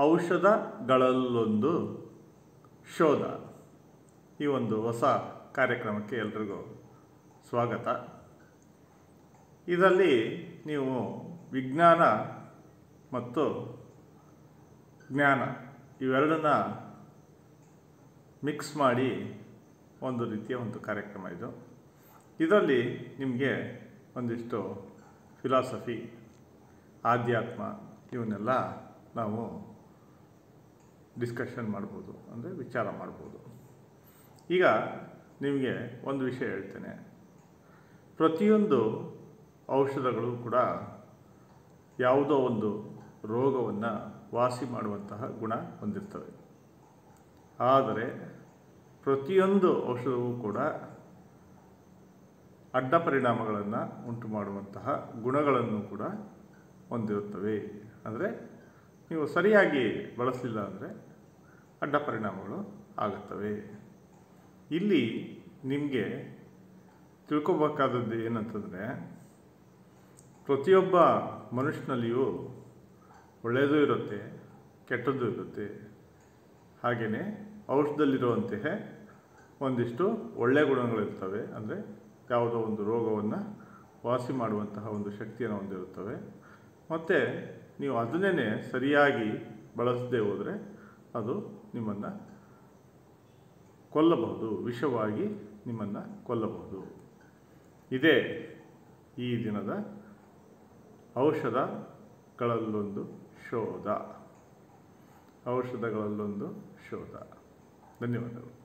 ಔಷಧಗಳಲ್ಲೊಂದು ಶೋಧ ಈ ಒಂದು ಹೊಸ ಕಾರ್ಯಕ್ರಮಕ್ಕೆ ಎಲ್ರಿಗೂ ಸ್ವಾಗತ. ಇದರಲ್ಲಿ ನೀವು ವಿಜ್ಞಾನ ಮತ್ತು ಜ್ಞಾನ ಇವೆರಡನ್ನ ಮಿಕ್ಸ್ ಮಾಡಿ ಒಂದು ರೀತಿಯ ಒಂದು ಕಾರ್ಯಕ್ರಮ ಇದು. ಇದರಲ್ಲಿ ನಿಮಗೆ ಒಂದಿಷ್ಟು ಫಿಲಾಸಫಿ, ಆಧ್ಯಾತ್ಮ ಇವನ್ನೆಲ್ಲ ನಾವು ಡಿಸ್ಕಷನ್ ಮಾಡ್ಬೋದು, ಅಂದರೆ ವಿಚಾರ ಮಾಡ್ಬೋದು. ಈಗ ನಿಮಗೆ ಒಂದು ವಿಷಯ ಹೇಳ್ತೇನೆ. ಪ್ರತಿಯೊಂದು ಔಷಧಗಳು ಕೂಡ ಯಾವುದೋ ಒಂದು ರೋಗವನ್ನು ವಾಸಿ ಮಾಡುವಂತಹ ಗುಣ ಹೊಂದಿರ್ತವೆ. ಆದರೆ ಪ್ರತಿಯೊಂದು ಔಷಧವೂ ಕೂಡ ಅಡ್ಡ ಪರಿಣಾಮಗಳನ್ನು ಉಂಟು ಮಾಡುವಂತಹ ಗುಣಗಳನ್ನು ಕೂಡ ಹೊಂದಿರುತ್ತವೆ. ಅಂದರೆ ನೀವು ಸರಿಯಾಗಿ ಬಳಸಲಿಲ್ಲ ಅಂದರೆ ಅಡ್ಡ ಪರಿಣಾಮಗಳು ಆಗುತ್ತವೆ. ಇಲ್ಲಿ ನಿಮಗೆ ತಿಳ್ಕೊಬೇಕಾದದ್ದು ಏನಂತಂದರೆ, ಪ್ರತಿಯೊಬ್ಬ ಮನುಷ್ಯನಲ್ಲಿಯೂ ಒಳ್ಳೆಯದು ಇರುತ್ತೆ, ಕೆಟ್ಟದ್ದು ಇರುತ್ತೆ. ಹಾಗೆಯೇ ಔಷಧದಲ್ಲಿರುವಂತಹ ಒಂದಿಷ್ಟು ಒಳ್ಳೆಯ ಗುಣಗಳಿರ್ತವೆ. ಅಂದರೆ ಯಾವುದೋ ಒಂದು ರೋಗವನ್ನು ವಾಸಿ ಮಾಡುವಂತಹ ಒಂದು ಶಕ್ತಿಯನ್ನು ಹೊಂದಿರುತ್ತವೆ. ಮತ್ತು ನೀವು ಅದನ್ನೇ ಸರಿಯಾಗಿ ಬಳಸದೇ ಹೋದರೆ ಅದು ನಿಮ್ಮನ್ನು ಕೊಲ್ಲಬಹುದು, ವಿಷವಾಗಿ ನಿಮ್ಮನ್ನು ಕೊಲ್ಲಬಹುದು. ಇದೇ ಈ ದಿನದ ಔಷಧಗಳಲ್ಲೊಂದು ಶೋಧ. ಧನ್ಯವಾದಗಳು.